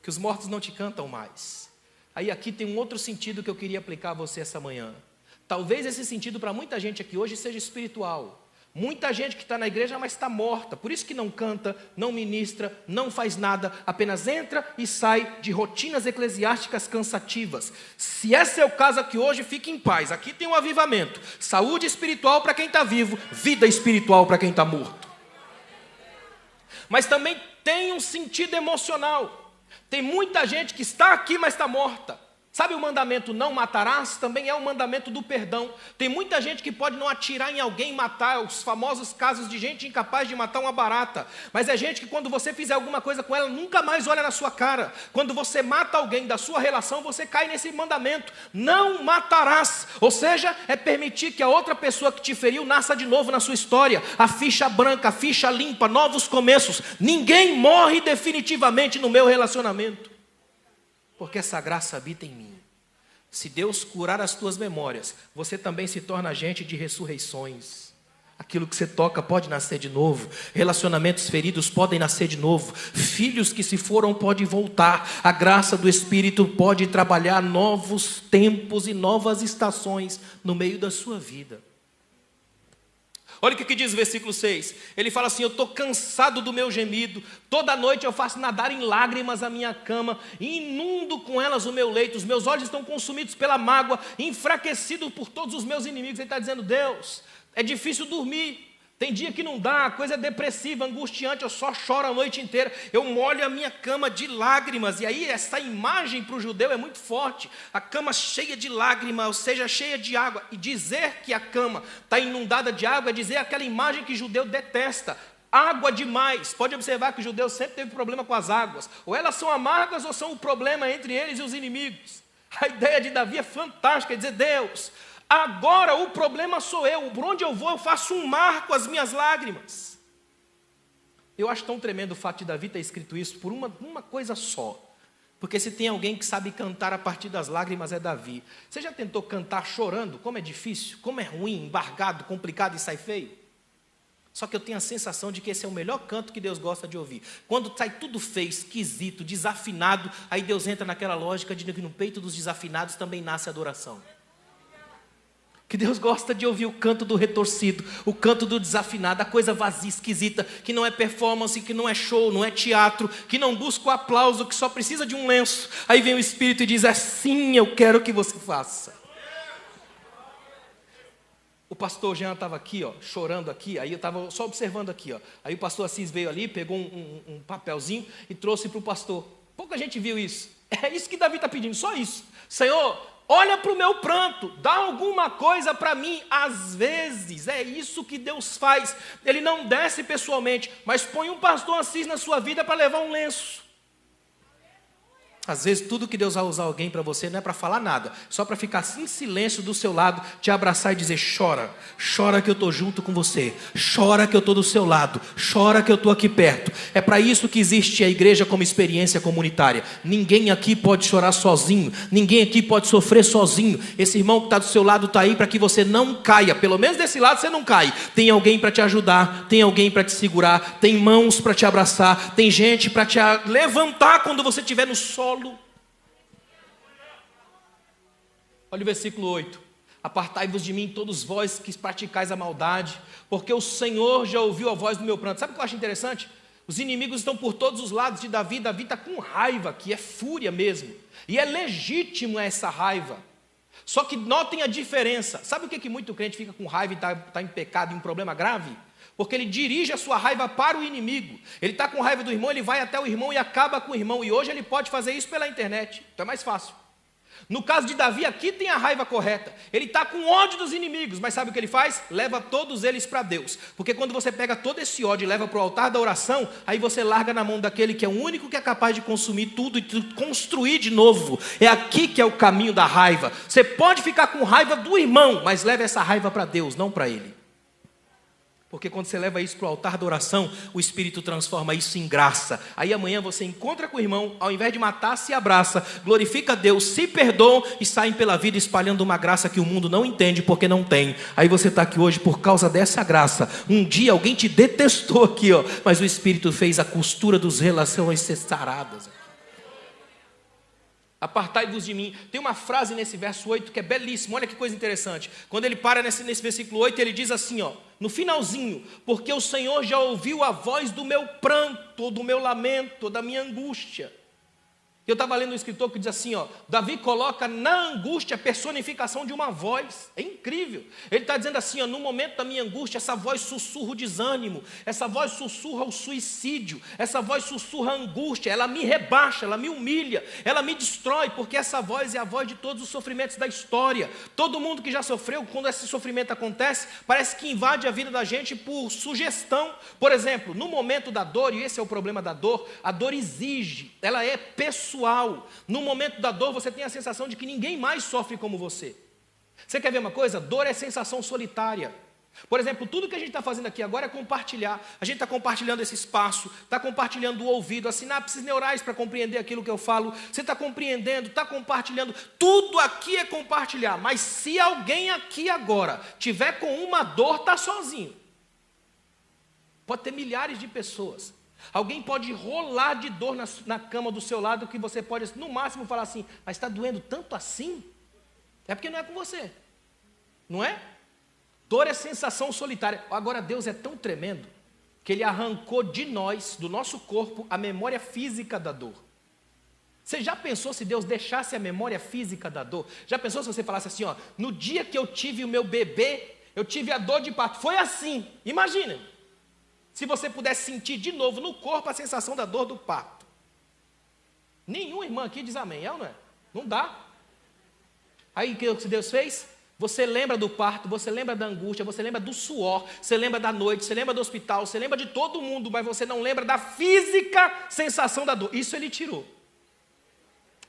que os mortos não te cantam mais. Aí aqui tem um outro sentido que eu queria aplicar a você essa manhã. Talvez esse sentido para muita gente aqui hoje seja espiritual. Muita gente que está na igreja, mas está morta, por isso que não canta, não ministra, não faz nada, apenas entra e sai de rotinas eclesiásticas cansativas. Se esse é o caso aqui hoje, fique em paz, aqui tem um avivamento, saúde espiritual para quem está vivo, vida espiritual para quem está morto. Mas também tem um sentido emocional, tem muita gente que está aqui, mas está morta. Sabe o mandamento não matarás? Também é o mandamento do perdão. Tem muita gente que pode não atirar em alguém e matar, os famosos casos de gente incapaz de matar uma barata. Mas é gente que quando você fizer alguma coisa com ela, nunca mais olha na sua cara. Quando você mata alguém da sua relação, você cai nesse mandamento, não matarás. Ou seja, é permitir que a outra pessoa que te feriu nasça de novo na sua história. A ficha branca, a ficha limpa, novos começos. Ninguém morre definitivamente no meu relacionamento, porque essa graça habita em mim. Se Deus curar as tuas memórias, você também se torna agente de ressurreições. Aquilo que você toca pode nascer de novo. Relacionamentos feridos podem nascer de novo. Filhos que se foram podem voltar. A graça do Espírito pode trabalhar novos tempos e novas estações no meio da sua vida. Olha o que diz o versículo 6. Ele fala assim: eu estou cansado do meu gemido, toda noite eu faço nadar em lágrimas a minha cama, e inundo com elas o meu leito, os meus olhos estão consumidos pela mágoa, enfraquecido por todos os meus inimigos. Ele está dizendo: Deus, é difícil dormir, tem dia que não dá, a coisa é depressiva, angustiante, eu só choro a noite inteira, eu molho a minha cama de lágrimas. E aí essa imagem para o judeu é muito forte, a cama cheia de lágrimas, ou seja, cheia de água. E dizer que a cama está inundada de água é dizer aquela imagem que o judeu detesta, água demais. Pode observar que o judeu sempre teve problema com as águas, ou elas são amargas ou são o problema entre eles e os inimigos. A ideia de Davi é fantástica, é dizer: Deus, agora o problema sou eu, por onde eu vou eu faço um mar com as minhas lágrimas. Eu acho tão tremendo o fato de Davi ter escrito isso por uma coisa só. Porque se tem alguém que sabe cantar a partir das lágrimas, é Davi. Você já tentou cantar chorando? Como é difícil, como é ruim, embargado, complicado e sai feio? Só que eu tenho a sensação de que esse é o melhor canto que Deus gosta de ouvir. Quando sai tudo feio, esquisito, desafinado, aí Deus entra naquela lógica de que no peito dos desafinados também nasce adoração. Que Deus gosta de ouvir o canto do retorcido, o canto do desafinado, a coisa vazia, esquisita, que não é performance, que não é show, não é teatro, que não busca o aplauso, que só precisa de um lenço. Aí vem o Espírito e diz, assim eu quero que você faça. O pastor Jean estava aqui, ó, chorando aqui, aí eu estava só observando aqui, ó. Aí o pastor Assis veio ali, pegou um papelzinho e trouxe para o pastor. Pouca gente viu isso. É isso que Davi está pedindo, só isso. Senhor, olha para o meu pranto, dá alguma coisa para mim. Às vezes, é isso que Deus faz. Ele não desce pessoalmente, mas põe um pastor Assis na sua vida para levar um lenço. Às vezes, tudo que Deus vai usar alguém para você não é para falar nada, só para ficar assim, em silêncio do seu lado, te abraçar e dizer, chora, chora que eu estou junto com você, chora que eu estou do seu lado, chora que eu estou aqui perto. É para isso que existe a igreja como experiência comunitária. Ninguém aqui pode chorar sozinho, ninguém aqui pode sofrer sozinho. Esse irmão que está do seu lado está aí para que você não caia, pelo menos desse lado você não cai. Tem alguém para te ajudar, tem alguém para te segurar, tem mãos para te abraçar, tem gente para te levantar quando você estiver no solo. Olha o versículo 8. Apartai-vos de mim todos vós que praticais a maldade, porque o Senhor já ouviu a voz do meu pranto. Sabe o que eu acho interessante? Os inimigos estão por todos os lados de Davi. Davi está com raiva, que é fúria mesmo. E é legítimo essa raiva. Só que notem a diferença. Sabe o que muito crente fica com raiva e está em pecado, em um problema grave? Porque ele dirige a sua raiva para o inimigo. Ele está com raiva do irmão, ele vai até o irmão e acaba com o irmão. E hoje ele pode fazer isso pela internet. Então é mais fácil. No caso de Davi, aqui tem a raiva correta. Ele está com ódio dos inimigos, mas sabe o que ele faz? Leva todos eles para Deus. Porque quando você pega todo esse ódio e leva para o altar da oração, aí você larga na mão daquele que é o único que é capaz de consumir tudo e construir de novo. É aqui que é o caminho da raiva. Você pode ficar com raiva do irmão, mas leva essa raiva para Deus, não para ele. Porque quando você leva isso para o altar da oração, o Espírito transforma isso em graça. Aí amanhã você encontra com o irmão, ao invés de matar, se abraça, glorifica a Deus, se perdoam e saem pela vida espalhando uma graça que o mundo não entende porque não tem. Aí você está aqui hoje por causa dessa graça. Um dia alguém te detestou aqui, ó, mas o Espírito fez a costura dos relações ser saradas. Apartai-vos de mim. Tem uma frase nesse verso 8 que é belíssima. Olha que coisa interessante. Quando ele para nesse versículo 8, ele diz assim, ó, no finalzinho, porque o Senhor já ouviu a voz do meu pranto, do meu lamento, da minha angústia. Eu estava lendo um escritor que diz assim, ó, Davi coloca na angústia a personificação de uma voz. É incrível. Ele está dizendo assim, ó, no momento da minha angústia, essa voz sussurra o desânimo, essa voz sussurra o suicídio, essa voz sussurra a angústia, ela me rebaixa, ela me humilha, ela me destrói, porque essa voz é a voz de todos os sofrimentos da história. Todo mundo que já sofreu, quando esse sofrimento acontece, parece que invade a vida da gente por sugestão. Por exemplo, no momento da dor, e esse é o problema da dor, a dor exige, ela é pessoal. No momento da dor, você tem a sensação de que ninguém mais sofre como você. Você quer ver uma coisa? Dor é sensação solitária. Por exemplo, tudo que a gente está fazendo aqui agora é compartilhar. A gente está compartilhando esse espaço, está compartilhando o ouvido, as sinapses neurais para compreender aquilo que eu falo. Você está compreendendo, está compartilhando. Tudo aqui é compartilhar. Mas se alguém aqui agora tiver com uma dor, está sozinho. Pode ter milhares de pessoas. Alguém pode rolar de dor na cama do seu lado, que você pode, no máximo, falar assim, mas está doendo tanto assim? É porque não é com você, não é? Dor é sensação solitária. Agora, Deus é tão tremendo, que Ele arrancou de nós, do nosso corpo, a memória física da dor. Você já pensou se Deus deixasse a memória física da dor? Já pensou se você falasse assim, ó, no dia que eu tive o meu bebê, eu tive a dor de parto, foi assim, imagina. Se você pudesse sentir de novo no corpo a sensação da dor do parto. Nenhuma irmã aqui diz amém, é ou não é? Não dá. Aí o que Deus fez? Você lembra do parto, você lembra da angústia, você lembra do suor, você lembra da noite, você lembra do hospital, você lembra de todo mundo, mas você não lembra da física sensação da dor. Isso Ele tirou.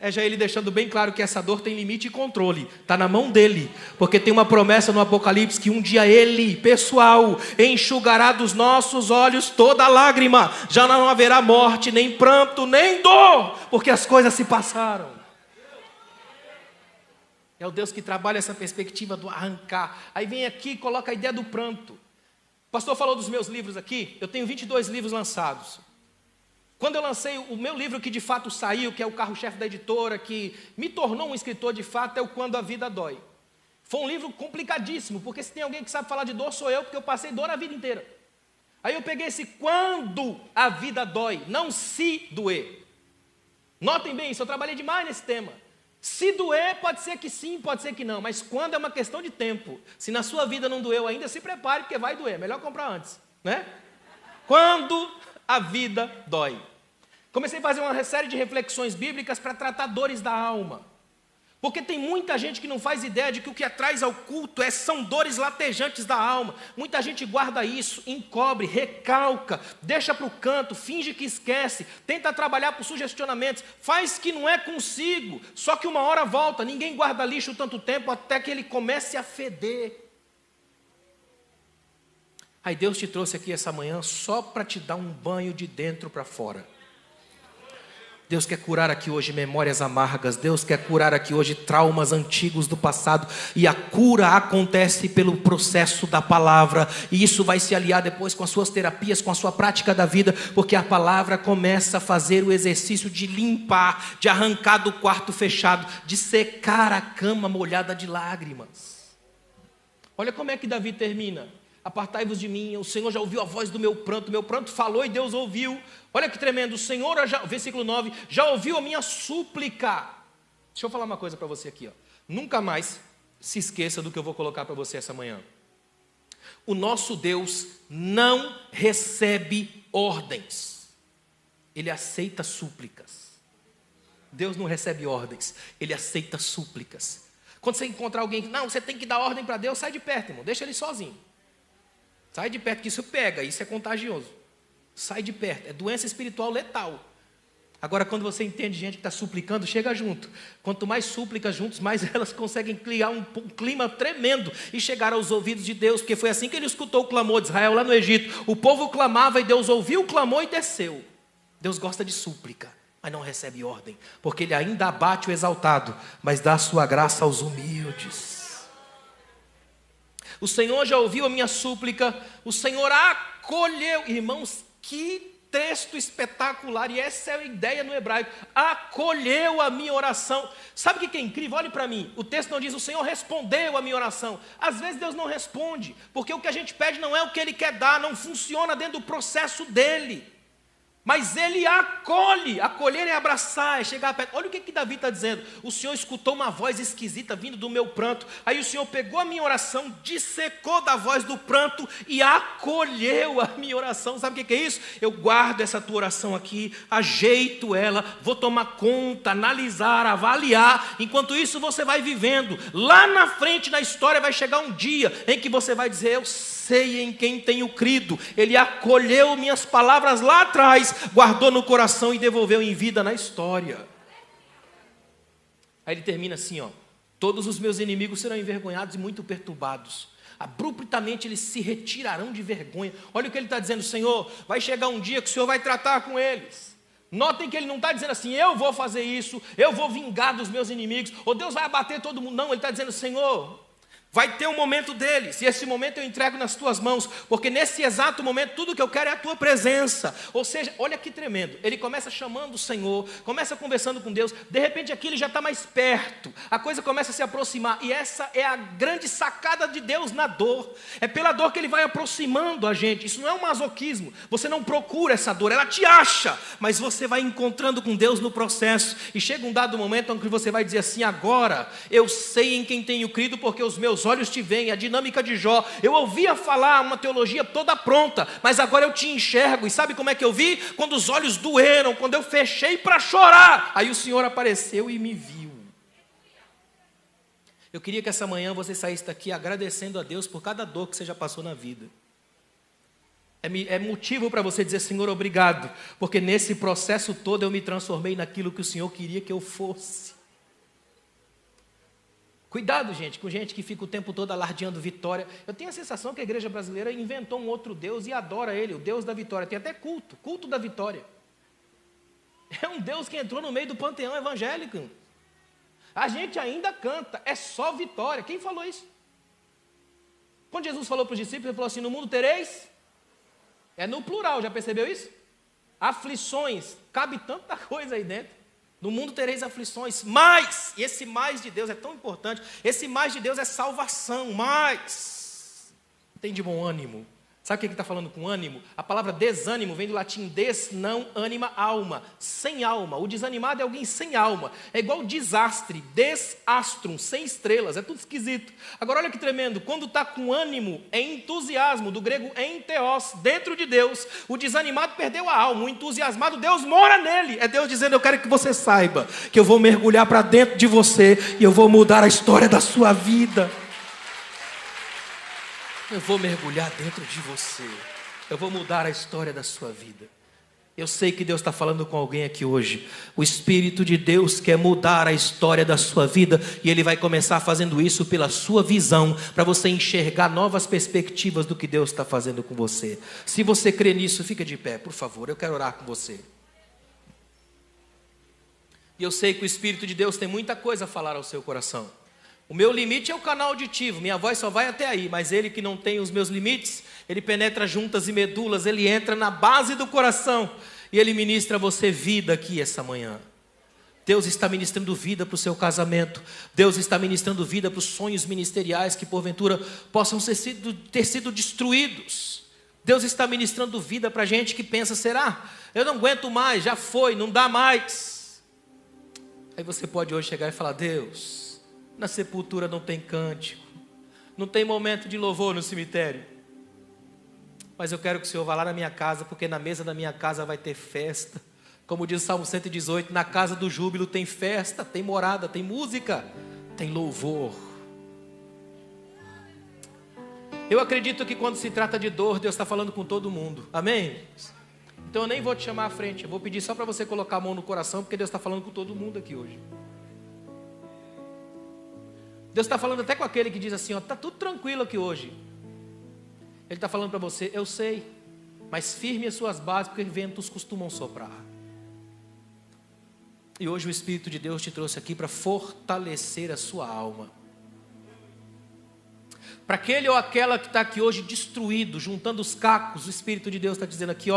É já ele deixando bem claro que essa dor tem limite e controle. Está na mão dele. Porque tem uma promessa no Apocalipse que um dia ele, pessoal, enxugará dos nossos olhos toda lágrima. Já não haverá morte, nem pranto, nem dor. Porque as coisas se passaram. É o Deus que trabalha essa perspectiva do arrancar. Aí vem aqui e coloca a ideia do pranto. O pastor falou dos meus livros aqui. Eu tenho 22 livros lançados. Quando eu lancei o meu livro que de fato saiu, que é o carro-chefe da editora, que me tornou um escritor de fato, é o Quando a Vida Dói. Foi um livro complicadíssimo, porque se tem alguém que sabe falar de dor, sou eu, porque eu passei dor a vida inteira. Aí eu peguei esse quando a vida dói, não se doer. Notem bem isso, eu trabalhei demais nesse tema. Se doer, pode ser que sim, pode ser que não, mas quando é uma questão de tempo. Se na sua vida não doeu ainda, se prepare, porque vai doer, melhor comprar antes, né? Quando a vida dói. Comecei a fazer uma série de reflexões bíblicas para tratar dores da alma. Porque tem muita gente que não faz ideia de que o que atraz ao culto são dores latejantes da alma. Muita gente guarda isso, encobre, recalca, deixa para o canto, finge que esquece, tenta trabalhar por sugestionamentos, faz que não é consigo, só que uma hora volta, ninguém guarda lixo tanto tempo até que ele comece a feder. Aí Deus te trouxe aqui essa manhã só para te dar um banho de dentro para fora. Deus quer curar aqui hoje memórias amargas. Deus quer curar aqui hoje traumas antigos do passado. E a cura acontece pelo processo da palavra. E isso vai se aliar depois com as suas terapias, com a sua prática da vida. Porque a palavra começa a fazer o exercício de limpar, de arrancar do quarto fechado, de secar a cama molhada de lágrimas. Olha como é que Davi termina. Apartai-vos de mim, o Senhor já ouviu a voz do meu pranto falou e Deus ouviu. Olha que tremendo, o Senhor, versículo 9, já ouviu a minha súplica. Deixa eu falar uma coisa para você aqui, ó. Nunca mais se esqueça do que eu vou colocar para você essa manhã. O nosso Deus não recebe ordens, Ele aceita súplicas. Deus não recebe ordens, Ele aceita súplicas. Quando você encontrar alguém que, não, você tem que dar ordem para Deus, sai de perto, irmão, deixa ele sozinho. Sai de perto, que isso pega, isso é contagioso. Sai de perto, é doença espiritual letal. Agora, quando você entende gente que está suplicando, chega junto. Quanto mais súplicas juntos, mais elas conseguem criar um clima tremendo e chegar aos ouvidos de Deus, porque foi assim que ele escutou o clamor de Israel lá no Egito. O povo clamava e Deus ouviu o clamor e desceu. Deus gosta de súplica, mas não recebe ordem, porque ele ainda abate o exaltado, mas dá a sua graça aos humildes. O Senhor já ouviu a minha súplica, o Senhor acolheu. Irmãos, que texto espetacular, e essa é a ideia no hebraico, acolheu a minha oração. Sabe o que é incrível? Olhe para mim, o texto não diz, o Senhor respondeu a minha oração. Às vezes Deus não responde, porque o que a gente pede não é o que Ele quer dar, não funciona dentro do processo dEle. Mas Ele acolhe, acolher é abraçar, é chegar perto. Olha o que Davi está dizendo. O Senhor escutou uma voz esquisita vindo do meu pranto. Aí o Senhor pegou a minha oração, dissecou da voz do pranto e acolheu a minha oração. Sabe o que é isso? Eu guardo essa tua oração aqui, ajeito ela, vou tomar conta, analisar, avaliar. Enquanto isso você vai vivendo. Lá na frente na história vai chegar um dia em que você vai dizer, eu sei em quem tenho crido. Ele acolheu minhas palavras lá atrás, guardou no coração e devolveu em vida na história. Aí ele termina assim, ó: todos os meus inimigos serão envergonhados e muito perturbados. Abruptamente eles se retirarão de vergonha. Olha o que ele está dizendo, Senhor, vai chegar um dia que o Senhor vai tratar com eles. Notem que ele não está dizendo assim, eu vou fazer isso, eu vou vingar dos meus inimigos, ou Deus vai abater todo mundo. Não, ele está dizendo, Senhor, vai ter um momento deles, e esse momento eu entrego nas tuas mãos, porque nesse exato momento tudo que eu quero é a tua presença. Ou seja, olha que tremendo, ele começa chamando o Senhor, começa conversando com Deus, de repente aqui ele já está mais perto, a coisa começa a se aproximar, e essa é a grande sacada de Deus na dor. É pela dor que ele vai aproximando a gente. Isso não é um masoquismo, você não procura essa dor, ela te acha, mas você vai encontrando com Deus no processo, e chega um dado momento onde você vai dizer assim, agora eu sei em quem tenho crido, porque os meus olhos te veem. A dinâmica de Jó, eu ouvia falar uma teologia toda pronta, mas agora eu te enxergo. E sabe como é que eu vi? Quando os olhos doeram, quando eu fechei para chorar, aí o Senhor apareceu e me viu. Eu queria que essa manhã você saísse daqui agradecendo a Deus por cada dor que você já passou na vida. É motivo para você dizer: Senhor, obrigado, porque nesse processo todo eu me transformei naquilo que o Senhor queria que eu fosse. Cuidado, gente, com gente que fica o tempo todo alardeando vitória. Eu tenho a sensação que a igreja brasileira inventou um outro Deus e adora ele, o Deus da vitória. Tem até culto da vitória. É um Deus que entrou no meio do panteão evangélico. A gente ainda canta, é só vitória. Quem falou isso? Quando Jesus falou para os discípulos, ele falou assim: no mundo tereis... É no plural, já percebeu isso? Aflições, cabe tanta coisa aí dentro. No mundo tereis aflições, mas, e esse mais de Deus é tão importante, esse mais de Deus é salvação, mas, tem de bom ânimo. Sabe o que está falando com ânimo? A palavra desânimo vem do latim des, não, ânima, alma, sem alma. O desanimado é alguém sem alma. É igual desastre, desastrum, sem estrelas, é tudo esquisito. Agora olha que tremendo, quando está com ânimo, é entusiasmo, do grego enteos, dentro de Deus. O desanimado perdeu a alma, o entusiasmado, Deus mora nele. É Deus dizendo: eu quero que você saiba que eu vou mergulhar para dentro de você e eu vou mudar a história da sua vida. Eu vou mergulhar dentro de você. Eu vou mudar a história da sua vida. Eu sei que Deus está falando com alguém aqui hoje. O Espírito de Deus quer mudar a história da sua vida. E Ele vai começar fazendo isso pela sua visão, para você enxergar novas perspectivas do que Deus está fazendo com você. Se você crê nisso, fica de pé, por favor. Eu quero orar com você. E eu sei que o Espírito de Deus tem muita coisa a falar ao seu coração. O meu limite é o canal auditivo, minha voz só vai até aí, mas ele que não tem os meus limites, ele penetra juntas e medulas, ele entra na base do coração e ele ministra a você vida aqui essa manhã. Deus está ministrando vida para o seu casamento, Deus está ministrando vida para os sonhos ministeriais que porventura possam ter sido destruídos. Deus está ministrando vida para gente que pensa: será? Eu não aguento mais, já foi, não dá mais. Aí você pode hoje chegar e falar: Deus, na sepultura não tem cântico, não tem momento de louvor no cemitério, mas eu quero que o Senhor vá lá na minha casa, porque na mesa da minha casa vai ter festa. Como diz o Salmo 118, na casa do júbilo tem festa, tem morada, tem música, tem louvor. Eu acredito que quando se trata de dor, Deus está falando com todo mundo, amém? Então eu nem vou te chamar à frente, eu vou pedir só para você colocar a mão no coração, porque Deus está falando com todo mundo aqui hoje. Deus está falando até com aquele que diz assim: está tudo tranquilo aqui hoje. Ele está falando para você: eu sei, mas firme as suas bases, porque ventos costumam soprar. E hoje o Espírito de Deus te trouxe aqui para fortalecer a sua alma. Para aquele ou aquela que está aqui hoje destruído, juntando os cacos, o Espírito de Deus está dizendo aqui: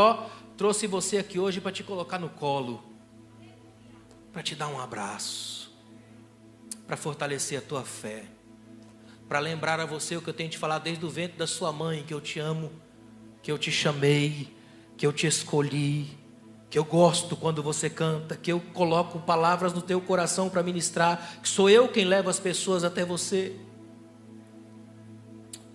trouxe você aqui hoje para te colocar no colo, para te dar um abraço, para fortalecer a tua fé, para lembrar a você o que eu tenho te falado desde o ventre da sua mãe, que eu te amo, que eu te chamei, que eu te escolhi, que eu gosto quando você canta, que eu coloco palavras no teu coração para ministrar, que sou eu quem leva as pessoas até você.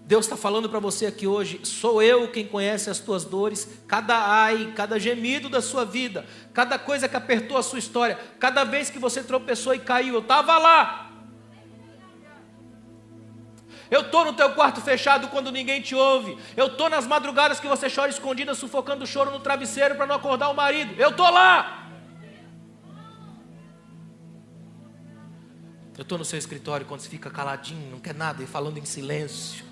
Deus está falando para você aqui hoje: sou eu quem conhece as tuas dores, cada ai, cada gemido da sua vida, cada coisa que apertou a sua história, cada vez que você tropeçou e caiu, eu estava lá. Eu estou no teu quarto fechado quando ninguém te ouve. Eu estou nas madrugadas que você chora escondida, sufocando o choro no travesseiro para não acordar o marido. Eu estou lá. Eu estou no seu escritório quando você fica caladinho, não quer nada, e falando em silêncio.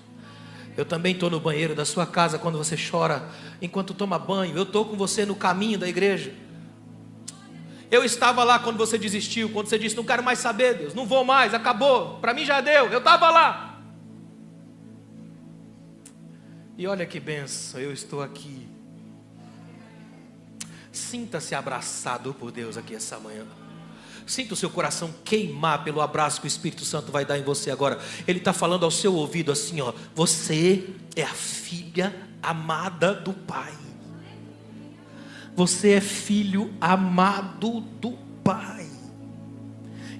Eu também estou no banheiro da sua casa quando você chora enquanto toma banho. Eu estou com você no caminho da igreja. Eu estava lá quando você desistiu, quando você disse: não quero mais saber, Deus, não vou mais, acabou, para mim já deu. Eu estava lá. E olha que bênção, eu estou aqui. Sinta-se abraçado por Deus aqui essa manhã. Sinta o seu coração queimar pelo abraço que o Espírito Santo vai dar em você agora. Ele está falando ao seu ouvido assim: você é a filha amada do Pai. Você é filho amado do Pai.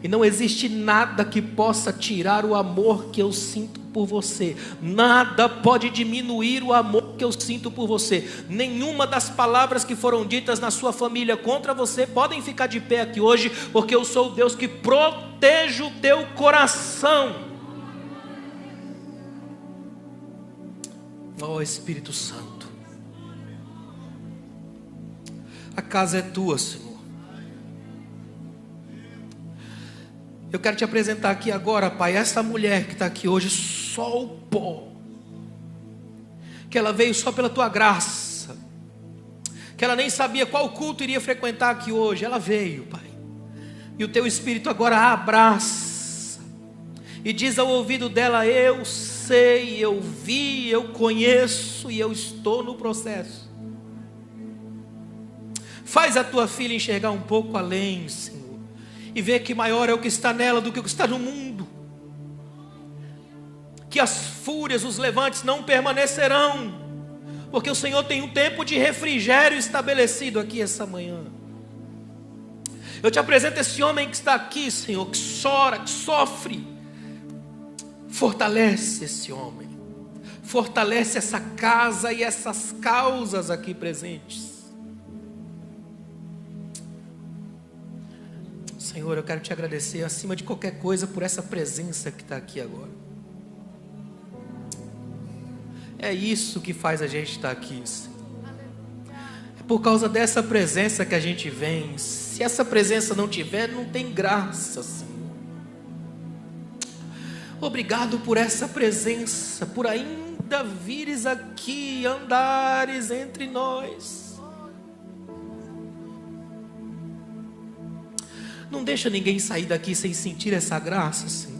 E não existe nada que possa tirar o amor que eu sinto por você. Nada pode diminuir o amor que eu sinto por você. Nenhuma das palavras que foram ditas na sua família contra você podem ficar de pé aqui hoje, porque eu sou o Deus que protege o teu coração. Oh Espírito Santo, A casa é tua, Senhor. Eu quero te apresentar aqui agora, Pai, essa mulher que está aqui hoje, só o pó. Que ela veio só pela tua graça. Que ela nem sabia qual culto iria frequentar aqui hoje. Ela veio, Pai. E o teu Espírito agora a abraça. E diz ao ouvido dela: eu sei, eu vi, eu conheço e eu estou no processo. Faz a tua filha enxergar um pouco além, Senhor. E ver que maior é o que está nela do que o que está no mundo. Que as fúrias, os levantes não permanecerão. Porque o Senhor tem um tempo de refrigério estabelecido aqui essa manhã. Eu te apresento esse homem que está aqui, Senhor, que chora, que sofre. Fortalece esse homem. Fortalece essa casa e essas causas aqui presentes. Senhor, eu quero te agradecer acima de qualquer coisa por essa presença que está aqui agora. É isso que faz a gente estar aqui, Senhor. É por causa dessa presença que a gente vem. Se essa presença não tiver, não tem graça, Senhor. Obrigado por essa presença, por ainda vires aqui, andares entre nós. Não deixa ninguém sair daqui sem sentir essa graça, Senhor.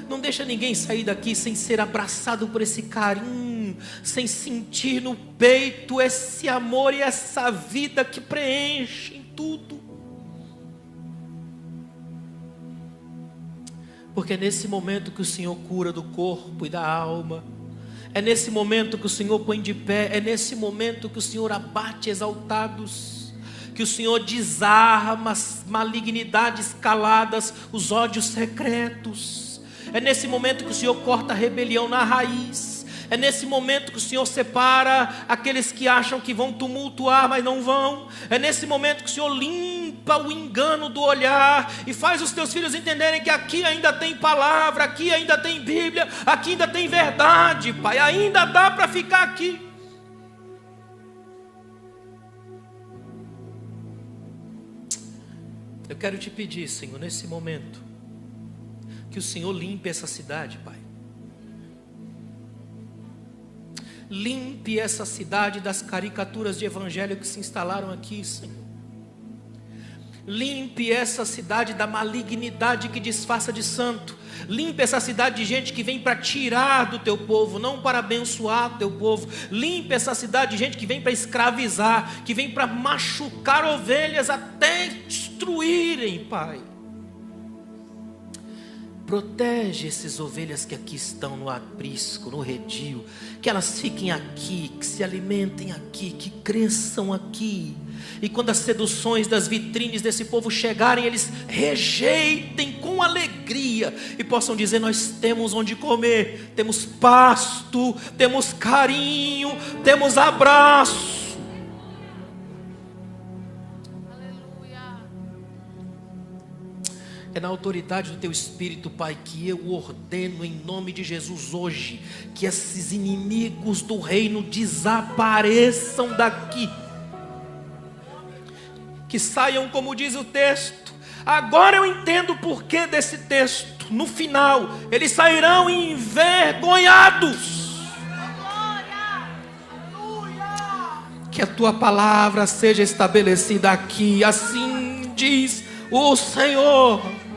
Não deixa ninguém sair daqui sem ser abraçado por esse carinho, sem sentir no peito esse amor e essa vida que preenchem tudo. Porque é nesse momento que o Senhor cura do corpo e da alma. É nesse momento que o Senhor põe de pé. É nesse momento que o Senhor abate exaltados. Que o Senhor desarma as malignidades caladas, os ódios secretos. É nesse momento que o Senhor corta a rebelião na raiz. É nesse momento que o Senhor separa aqueles que acham que vão tumultuar, mas não vão. É nesse momento que o Senhor limpa o engano do olhar e faz os teus filhos entenderem que aqui ainda tem palavra, aqui ainda tem Bíblia, aqui ainda tem verdade, Pai. Ainda dá para ficar aqui. Eu quero te pedir, Senhor, nesse momento, que o Senhor limpe essa cidade, Pai. Limpe essa cidade das caricaturas de evangelho que se instalaram aqui, Senhor. Limpe essa cidade da malignidade que disfarça de santo. Limpe essa cidade de gente que vem para tirar do teu povo, não para abençoar o teu povo. Limpe essa cidade de gente que vem para escravizar, que vem para machucar ovelhas até destruírem, Pai. Protege essas ovelhas que aqui estão no aprisco, no redil. Que elas fiquem aqui, que se alimentem aqui, que cresçam aqui. E quando as seduções das vitrines desse povo chegarem, eles rejeitem com alegria e possam dizer: nós temos onde comer, temos pasto, temos carinho, temos abraço. É na autoridade do teu Espírito, Pai, que eu ordeno em nome de Jesus hoje que esses inimigos do reino desapareçam daqui. Que saiam, como diz o texto. Agora eu entendo o porquê desse texto. No final, eles sairão envergonhados. Que a tua palavra seja estabelecida aqui. Assim diz o Senhor.